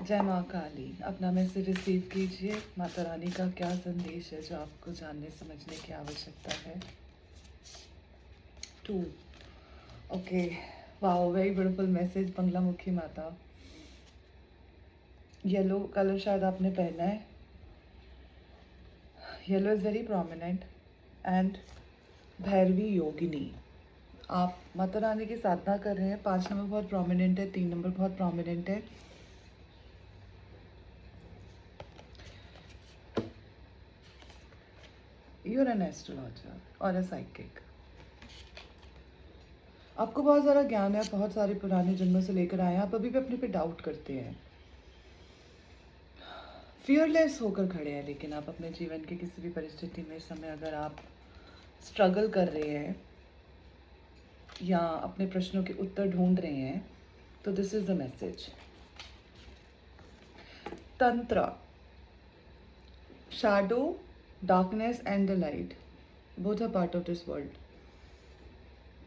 जय माँ काली। अपना मैसेज रिसीव कीजिए। माता रानी का क्या संदेश है जो आपको जानने समझने की आवश्यकता है। 2 okay, wow, very beautiful message. Bagalamukhi माता। येलो कलर शायद आपने पहना है। Yellow is very prominent and Bhairavi योगिनी। आप माता रानी की साधना कर रहे हैं। 5 नंबर बहुत प्रोमिनेंट है, 3 नंबर बहुत प्रोमिनेंट है। You're an astrologer और a psychic। आपको बहुत सारा ज्ञान है, बहुत सारे पुराने जन्मों से लेकर आए हैं। आप अभी भी अपने पे डाउट करते हैं, फियरलेस होकर खड़े हैं। लेकिन आप अपने जीवन की किसी भी परिस्थिति में इस समय अगर आप स्ट्रगल कर रहे हैं या अपने प्रश्नों के उत्तर ढूंढ रहे हैं, तो this is the message. Tantra, shadow, darkness and the light, both are part of this world.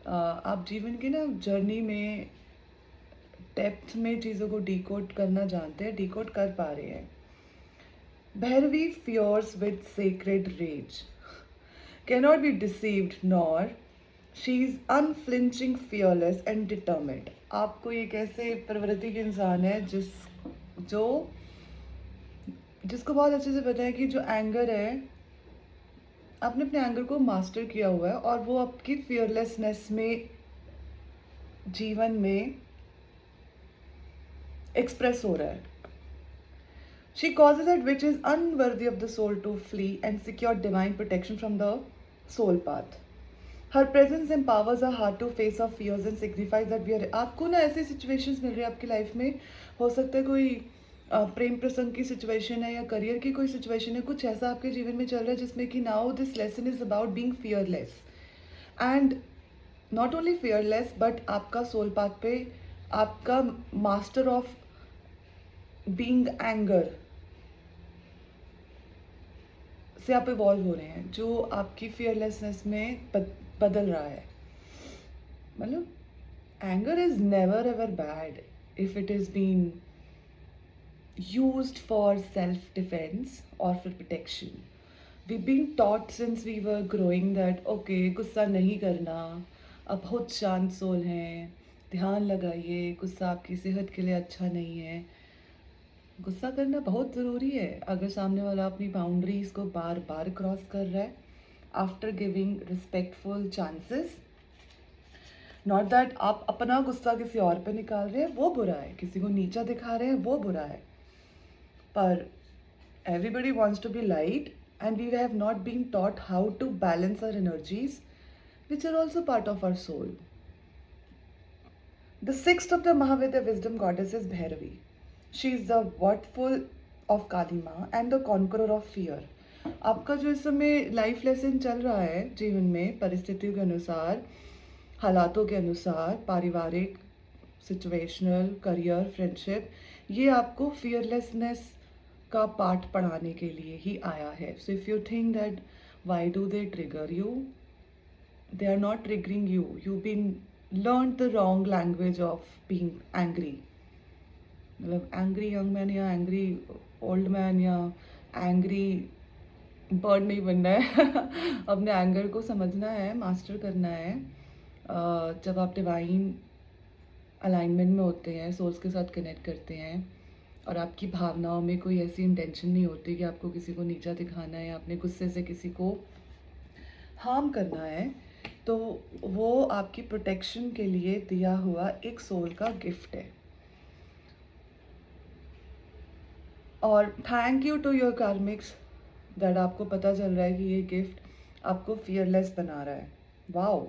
आप जीवन की ना जर्नी में डेप्थ में चीज़ों को डिकोड करना जानते हैं, डिकोड कर पा रहे हैं। Bhairavi fears with sacred rage, cannot be deceived, nor she is unflinching, fearless and determined। आपको ये कैसे प्रवृत्ति के इंसान है जिसको बहुत अच्छे से पता है कि जो एंगर है, आपने अपने एंगर को मास्टर किया हुआ है और वो आपकी फियरलेसनेस में जीवन में एक्सप्रेस हो रहा है। She causes that which is unworthy of the soul to flee and secure divine protection from the soul path. Her presence empowers our heart to face our fears and signifies that we are। आपको ना ऐसे situations मिल रही है आपकी life में। हो सकता है कोई प्रेम प्रसंग की सिचुएशन है या करियर की कोई सिचुएशन है, कुछ ऐसा आपके जीवन में चल रहा है जिसमें कि now this lesson is about being fearless and not only fearless but आपका सोल पाथ पे आपका मास्टर ऑफ बीइंग एंगर से आप इवॉल्व हो रहे हैं, जो आपकी फियरलेसनेस में बदल रहा है। मतलब anger is never ever bad if it is been used for self defence और for protection. We been taught since we were growing that okay, गुस्सा नहीं करना, आप बहुत शांत सोल हैं, ध्यान लगाइए, गुस्सा आपकी सेहत के लिए अच्छा नहीं है। गुस्सा करना बहुत ज़रूरी है अगर सामने वाला अपनी बाउंड्रीज को बार बार क्रॉस कर रहा है, after giving respectful chances. Not that आप अपना गुस्सा किसी और पे निकाल रहे हैं, वो बुरा है। किसी को नीचा दिखा रहे हैं, वो बुरा है। पर everybody wants to be light and we have not been taught how to balance our energies which are also part of our soul. The sixth of the Mahavidya wisdom goddess is Bhairavi. She is the wrathful of Kali माँ and the conqueror of fear. आपका जो इस समय life lesson चल रहा है जीवन में, परिस्थितियों के अनुसार, हालातों के अनुसार, पारिवारिक, सिचुएशनल, करियर, फ्रेंडशिप, ये आपको फियरलेसनेस का पाठ पढ़ाने के लिए ही आया है। So if you think that why do they trigger you, they are not triggering you, you been learn the wrong language of being angry. मतलब एंग्री यंग मैन या एंग्री ओल्ड मैन या एंग्री बर्ड नहीं बनना है। अपने anger को समझना है, मास्टर करना है। जब आप डिवाइन अलाइनमेंट में होते हैं, सोल्स के साथ कनेक्ट करते हैं और आपकी भावनाओं में कोई ऐसी इंटेंशन नहीं होती कि आपको किसी को नीचा दिखाना है या अपने गुस्से से किसी को हार्म करना है, तो वो आपकी प्रोटेक्शन के लिए दिया हुआ एक सोल का गिफ्ट है। और thank you to your karmics that आपको पता चल रहा है कि ये गिफ्ट आपको फियरलेस बना रहा है। Wow.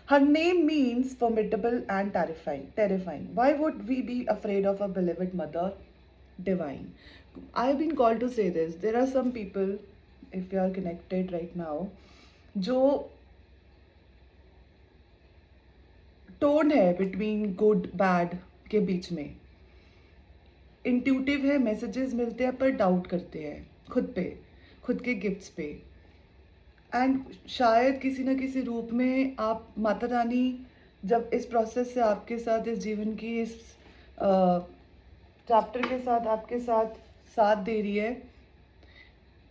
Her name means formidable and terrifying. Why would we be afraid of a beloved mother divine? I have been called to say this. There are some people, if you are connected right now, जो tone है between good bad के बीच में, intuitive है, messages मिलते हैं पर doubt करते हैं खुद पे, खुद के गिफ्ट्स पे। एंड शायद किसी न किसी रूप में आप माता रानी जब इस प्रोसेस से आपके साथ इस जीवन की इस चैप्टर के साथ आपके साथ साथ दे रही है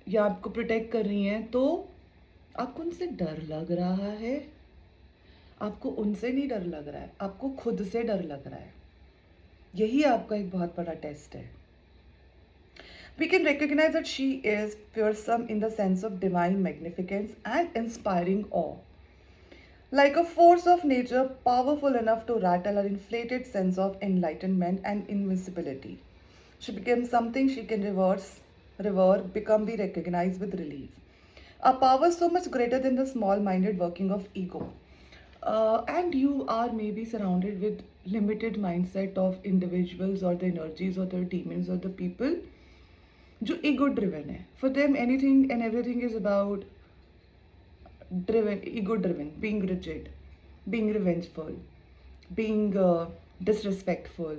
या आपको प्रोटेक्ट कर रही हैं, तो आपको उनसे डर लग रहा है। आपको उनसे नहीं डर लग रहा है, आपको खुद से डर लग रहा है। यही आपका एक बहुत बड़ा टेस्ट है। We can recognize that she is fearsome in the sense of divine magnificence and inspiring awe. Like a force of nature powerful enough to rattle her inflated sense of enlightenment and invincibility. She becomes something she can revere, become we recognize with relief. A power so much greater than the small minded working of ego. And you are maybe surrounded with limited mindset of individuals or the energies or the demons or the people जो ego driven है. For them anything and everything is about ego driven, being rigid, being revengeful, being disrespectful.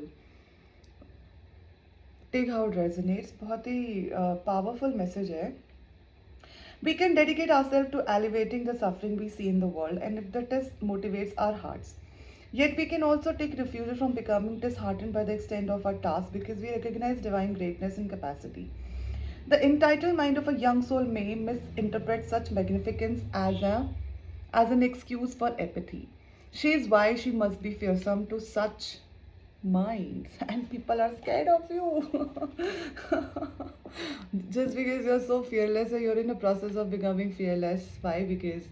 Take how it resonates. बहुत ही powerful message है. We can dedicate ourselves to elevating the suffering we see in the world, and if the test motivates our hearts. Yet we can also take refuge from becoming disheartened by the extent of our task because we recognize divine greatness and capacity. The entitled mind of a young soul may misinterpret such magnificence as an excuse for apathy. She is why she must be fearsome to such minds, and people are scared of you. Just because you're so fearless, or you're in the process of becoming fearless. Why? Because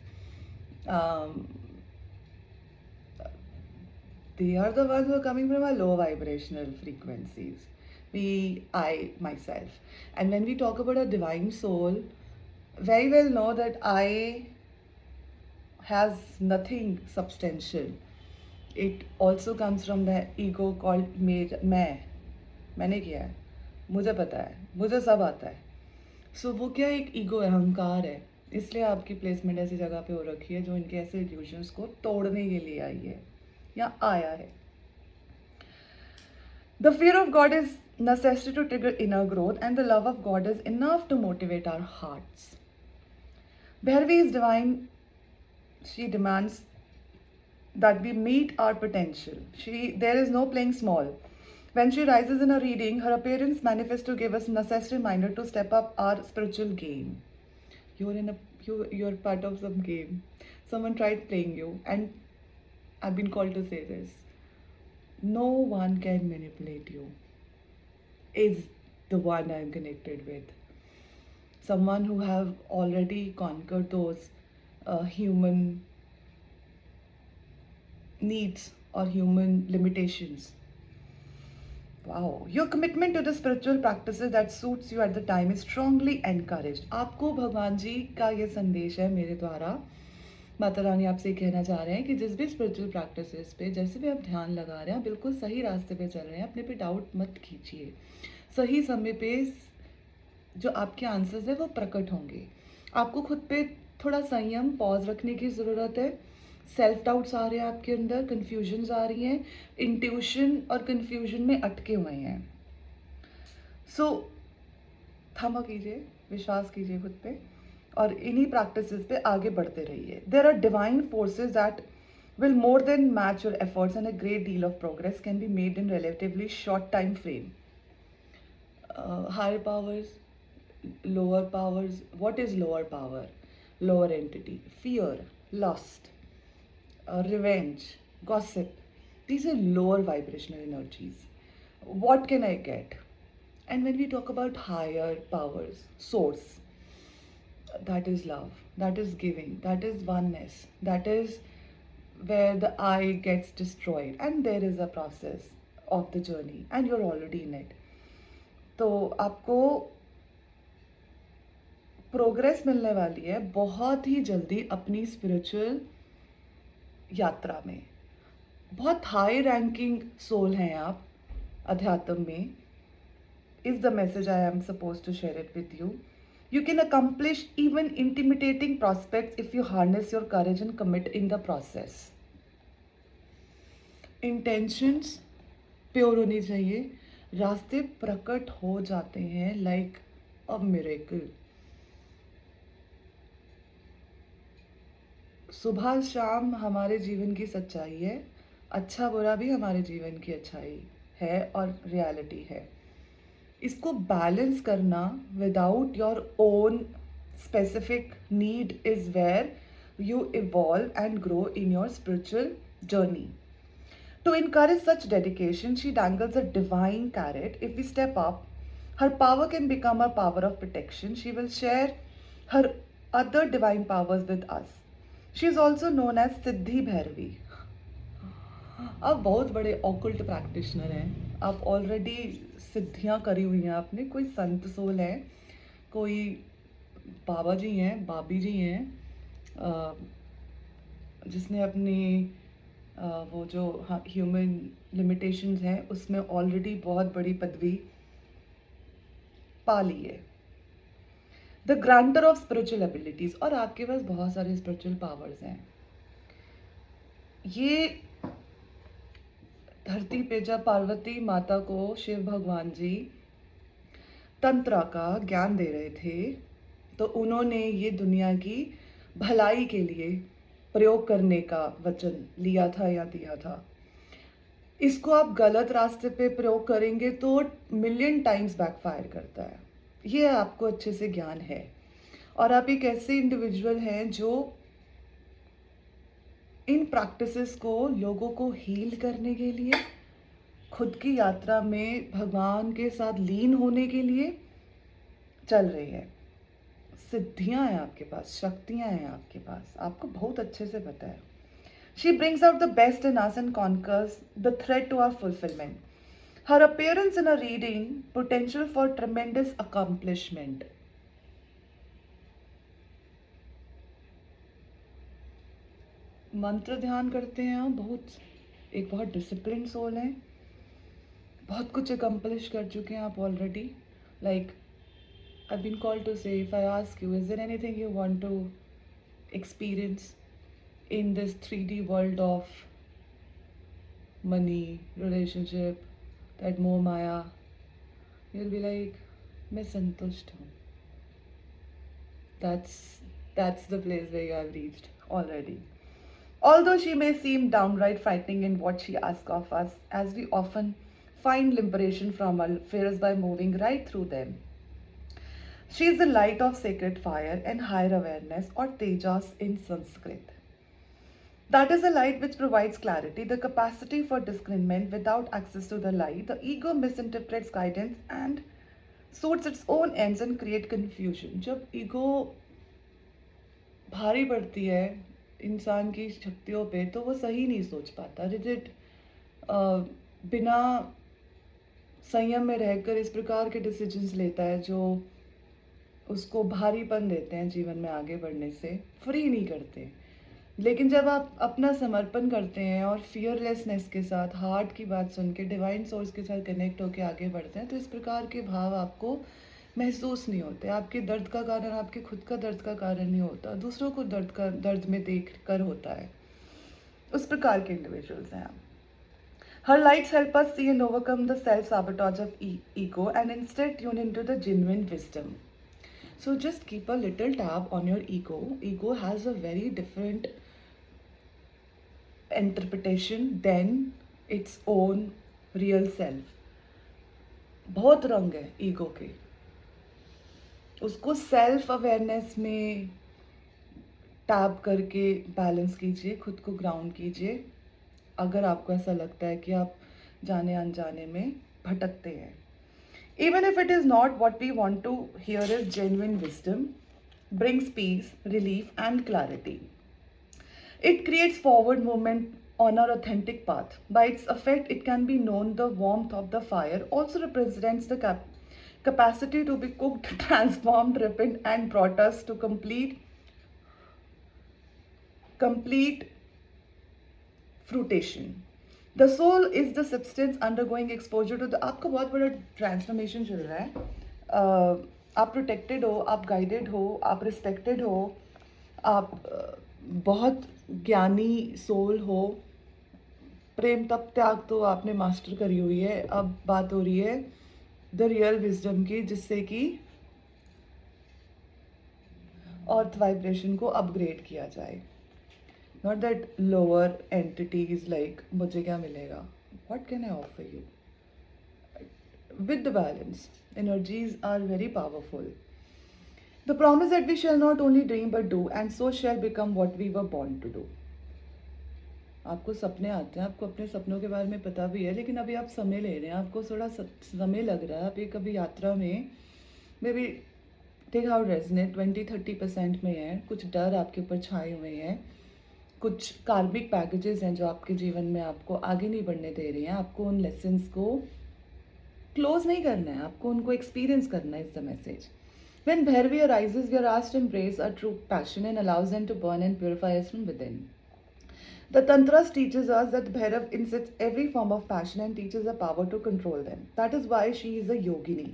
um, they are the ones who are coming from a low vibrational frequencies. I myself. And when we talk about a divine soul, very well know that I has nothing substantial. It also comes from the ego called मैंने किया है, मुझे पता है, मुझे सब आता है. सो वो क्या एक ईगो है, अहंकार है. इसलिए आपकी प्लेसमेंट ऐसी जगह पे हो रखी है जो इनके ऐसे इल्यूजन्स को तोड़ने के लिए आई है या आया है. The fear of God is necessary to trigger inner growth, and the love of God is enough to motivate our hearts. Bhairavi is divine. She demands that we meet our potential. There is no playing small. When she rises in a reading, her appearance manifests to give us necessary reminder to step up our spiritual game. You're part of some game. Someone tried playing you, and I've been called to say this. No one can manipulate you. Is the one I'm connected with. Someone who have already conquered those human needs or human limitations. Wow, your commitment to the spiritual practices that suits you at the time is strongly encouraged. आपको भगवान जी का ये संदेश है मेरे द्वारा. माता रानी आपसे ये कहना चाह रहे हैं कि जिस भी स्पिरिचुअल प्रैक्टिसेस पे जैसे भी आप ध्यान लगा रहे हैं, बिल्कुल सही रास्ते पे चल रहे हैं. अपने पे डाउट मत कीजिए. सही समय पे जो आपके आंसर्स है वो प्रकट होंगे. आपको खुद पे थोड़ा संयम, पॉज रखने की ज़रूरत है. सेल्फ डाउट्स आ रहे हैं आपके अंदर, कन्फ्यूजन्स आ रही हैं, इंट्यूशन और कन्फ्यूजन में अटके हुए हैं. सो थमा कीजिए, विश्वास कीजिए खुद पे और इन्हीं प्रैक्टिसेस पे आगे बढ़ते रहिए. There are divine forces that will more than match your efforts, and a great deal of progress can be made in relatively short time frame. Higher powers, lower powers. What is lower power? Lower entity, fear, lust, revenge, gossip. These are lower vibrational energies. What can I get? And when we talk about higher powers, source, that is love, that is giving, that is oneness, that is where the I gets destroyed, and there is a process of the journey, and you're already in it. तो आपको progress मिलने वाली है बहुत ही जल्दी अपनी spiritual यात्रा में. बहुत हाई रैंकिंग सोल हैं आप अध्यात्म में. Is the message I am suppose to share it with you. You can accomplish even intimidating prospects if you harness your courage and commit in the process. Intentions pure होनी चाहिए. रास्ते प्रकट हो जाते हैं like a miracle. सुबह शाम हमारे जीवन की सच्चाई है. अच्छा बुरा भी हमारे जीवन की अच्छाई है और रियलिटी है। इसको बैलेंस करना without your own specific need is where you evolve and grow in your spiritual journey. To encourage such dedication, she dangles a divine carrot. If we step up, her power can become a power of protection. She will share her other divine powers with us. She is also known as Siddhi Bhairavi. आप बहुत बड़े occult practitioner हैं। आप already सिद्धियां करी हुई हैं आपने। कोई संत सोल है, कोई बाबा जी हैं, बाबी जी हैं, जिसने अपनी वो जो ह्यूमन लिमिटेशंस हैं उसमें ऑलरेडी बहुत बड़ी पदवी पा ली है। The granter of spiritual abilities, और आपके पास बहुत सारे स्पिरिचुअल पावर्स हैं। ये धरती पे जब पार्वती माता को शिव भगवान जी तंत्र का ज्ञान दे रहे थे तो उन्होंने ये दुनिया की भलाई के लिए प्रयोग करने का वचन लिया था या दिया था। इसको आप गलत रास्ते पे प्रयोग करेंगे तो मिलियन टाइम्स बैकफायर करता है। ये आपको अच्छे से ज्ञान है। और आप एक ऐसे इंडिविजुअल हैं जो इन प्रैक्टिसेस को लोगों को हील करने के लिए, खुद की यात्रा में भगवान के साथ लीन होने के लिए चल रही है। सिद्धियां हैं आपके पास, शक्तियां हैं आपके पास, आपको बहुत अच्छे से पता है। She brings out the best in us and conquers the threat to our fulfillment. Her appearance in a reading, potential for tremendous accomplishment. मंत्र ध्यान करते हैं आप, बहुत डिसिप्लिन सोल हैं, बहुत कुछ अकम्प्लिश कर चुके हैं आप already. Like I've been called to say, if I ask you, is there anything you want to experience in this 3D world of money, relationship, that moh maya? You'll be like, मैं संतुष्ट हूँ. That's the place where you have reached already. Although she may seem downright frightening in what she asks of us, as we often find liberation from our fears by moving right through them. She is the light of sacred fire and higher awareness, or tejas in Sanskrit. That is a light which provides clarity, the capacity for discernment without access to the light. The ego misinterprets guidance and suits its own ends and create confusion. जब ego भारी पड़ती है इंसान की शक्तियों पे तो वो सही नहीं सोच पाता। रिजिड बिना संयम में रहकर इस प्रकार के डिसीजंस लेता है जो उसको भारीपन देते हैं जीवन में आगे बढ़ने से, फ्री नहीं करते। लेकिन जब आप अपना समर्पण करते हैं और फियरलेसनेस के साथ हार्ट की बात सुन के डिवाइन सोर्स के साथ कनेक्ट होकर आगे बढ़ते हैं तो इस प्रकार के भाव आपको महसूस नहीं होते। आपके दर्द का कारण आपके खुद का दर्द का कारण नहीं होता, दूसरों को दर्द में देख कर होता है। उस प्रकार के इंडिविजुअल्स हैं आप। Her lights help us see and overcome the self-sabotage of ego and instead tune into the genuine wisdom. So just keep a little tab on your ego. Ego has a very different interpretation than its own real self. बहुत रंग है ego के। उसको self awareness में tap करके balance कीजिए, खुद को ग्राउंड कीजिए अगर आपको ऐसा लगता है कि आप जाने अनजाने में भटकते हैं। Even if it is not, what we want to hear is genuine wisdom, brings peace, relief and clarity. It creates forward movement on our authentic path. By its effect, it can be known the warmth of the fire also represents the capacity to be cooked, transformed, ripened and brought us to complete fruition. The soul is the substance undergoing exposure to the। आपका बहुत बड़ा transformation चल रहा है। आप protected हो, आप guided हो, आप रिस्पेक्टेड हो, आप बहुत ज्ञानी सोल हो। प्रेम तप त्याग तो आपने मास्टर करी हुई है। अब बात हो रही है द रियल विजडम की, जिससे कि अर्थ वाइब्रेशन को अपग्रेड किया जाए। Not that lower entities like मुझे क्या मिलेगा, what can I offer you? with the balance. Energies are very powerful. The promise that we shall not only dream but do, and so shall become what we were born to do. आपको सपने आते हैं, आपको अपने सपनों के बारे में पता भी है, लेकिन अभी आप समय ले रहे हैं, आपको थोड़ा समय लग रहा है। आप एक अभी यात्रा में maybe take how resonate 20-30% में है, कुछ डर आपके ऊपर छाए हुए हैं, कुछ कार्मिक पैकेजेस हैं जो आपके जीवन में आपको आगे नहीं बढ़ने दे रहे हैं। आपको उन लेसन्स को क्लोज नहीं करना है, आपको उनको एक्सपीरियंस करना है। Is the message. When Bhairavi arises, we are asked to embrace our true passion and allows them to burn and purify us from within. The Tantras teaches us that Bhairav incits every form of passion and teaches the power to control them. That is why she is a yogini,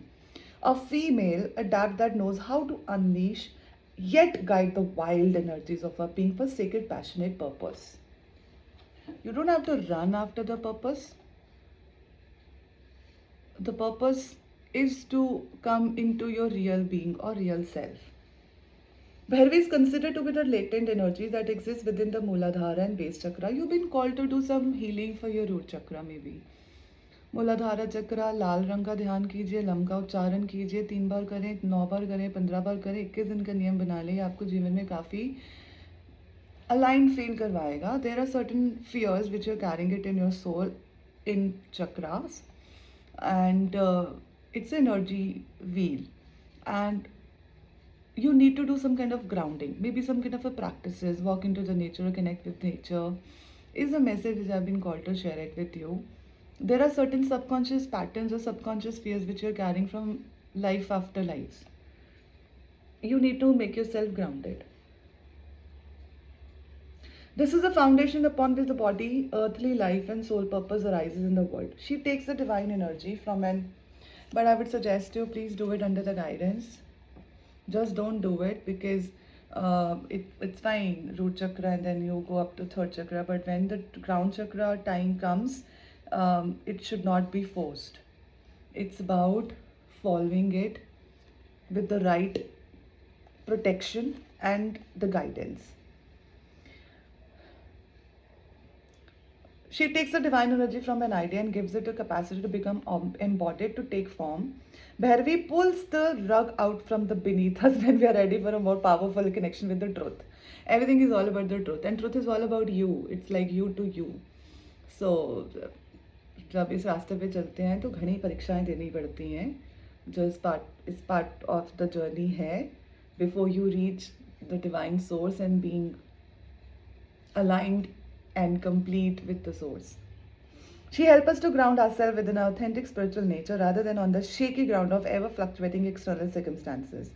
a female adept that knows how to unleash yet guide the wild energies of her being for sacred passionate purpose. You don't have to run after the purpose. The purpose is to come into your real being or real self. Bhairavi is considered to be the latent energy that exists within the Mooladhara and base chakra. You've been called to do some healing for your root chakra maybe. मूलाधारा चक्रा, लाल रंग का ध्यान कीजिए, lump का उच्चारण कीजिए, 3 बार करें, 9 बार करें, 15 बार करें, 21 दिन का नियम बना लें। आपको जीवन में काफ़ी अलाइन फील करवाएगा. There are certain fears which are carrying it in your soul in chakras, and it's an energy wheel, and you need to do some kind of grounding, maybe some kind of a practices, walk into the nature or connect with nature is a message which I've been called to share it with you. There are certain subconscious patterns or subconscious fears which you're carrying from life after lives. You need to make yourself grounded. This is the foundation upon which the body, earthly life and soul purpose arises in the world. She takes the divine energy from but I would suggest you please do it under the guidance. Just don't do it because it's fine, root chakra, and then you go up to third chakra. But when the crown chakra time comes, it should not be forced. It's about following it with the right protection and the guidance. She takes the divine energy from an idea and gives it the capacity to become embodied, to take form. Bhairavi pulls the rug out from the beneath us when we are ready for a more powerful connection with the truth. Everything is all about the truth, and truth is all about you. It's like you to you. So, जब इस रास्ते पे चलते हैं तो घनी परीक्षाएं देनी पड़ती हैं, जो इस पार्ट ऑफ द जर्नी है, before you reach the divine source and being aligned and complete with the source. She helps us to ground ourselves within our authentic spiritual nature rather than on the shaky ground of ever fluctuating external circumstances.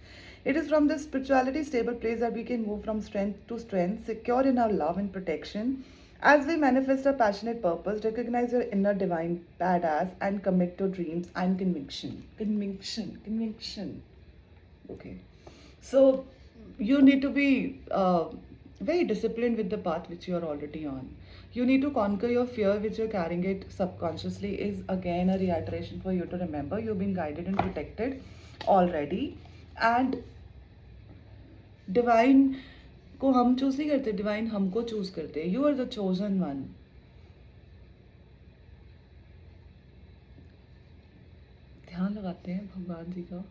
It is from this spirituality stable place that we can move from strength to strength, secure in our love and protection. As we manifest our passionate purpose, recognize your inner divine badass and commit to dreams and conviction. Conviction. Okay. So you need to be very disciplined with the path which you are already on. You need to conquer your fear which you're carrying it subconsciously is again a reiteration for you to remember. You've been guided and protected already. And divine को हम choose नहीं करते, divine हमको choose करते हैं. You are the chosen one. ध्यान लगाते हैं भगवान जी का.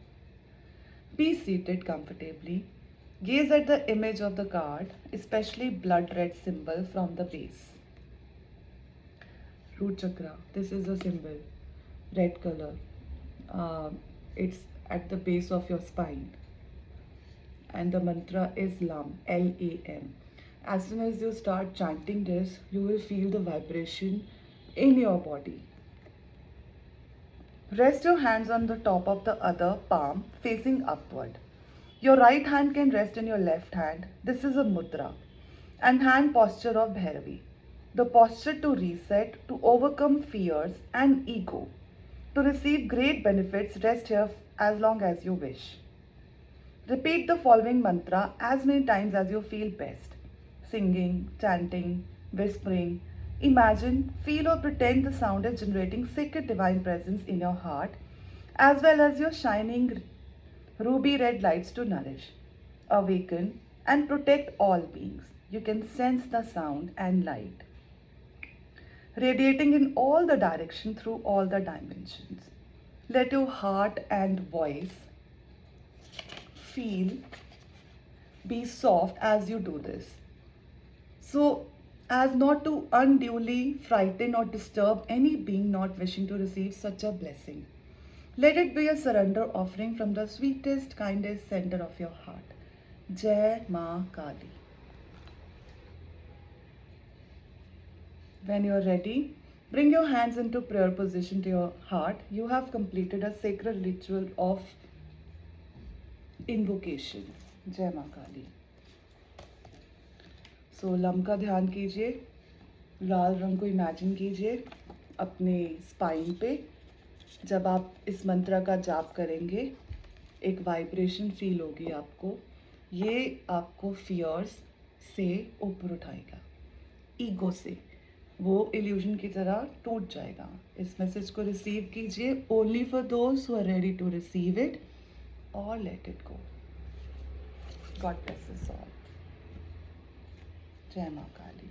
Be seated comfortably. Gaze at the image of the card, especially blood red symbol from the base. Root chakra, this is a symbol, red color. It's at the base of your spine. And the mantra is LAM, L-A-M. As soon as you start chanting this, you will feel the vibration in your body. Rest your hands on the top of the other palm facing upward. Your right hand can rest in your left hand. This is a mudra and hand posture of Bhairavi. The posture to reset, to overcome fears and ego. To receive great benefits, rest here as long as you wish. Repeat the following mantra as many times as you feel best. Singing, chanting, whispering. Imagine, feel or pretend the sound is generating sacred divine presence in your heart, as well as your shining ruby red lights to nourish, awaken and protect all beings. You can sense the sound and light radiating in all the directions through all the dimensions. Let your heart and voice feel, be soft as you do this. So, as not to unduly frighten or disturb any being not wishing to receive such a blessing. Let it be a surrender offering from the sweetest, kindest center of your heart. Jai Ma Kali. When you are ready, bring your hands into prayer position to your heart. You have completed a sacred ritual of invocation. Jai Ma Kali. So lump का ध्यान कीजिए, लाल रंग को imagine कीजिए अपने spine पे. जब आप इस मंत्र का जाप करेंगे एक वाइब्रेशन फील होगी आपको. ये आपको फियर्स से ऊपर उठाएगा, ईगो से वो इल्यूजन की तरह टूट जाएगा. इस मैसेज को रिसीव कीजिए only for those who are ready to receive it और let it go. God bless us all. जय माँ काली.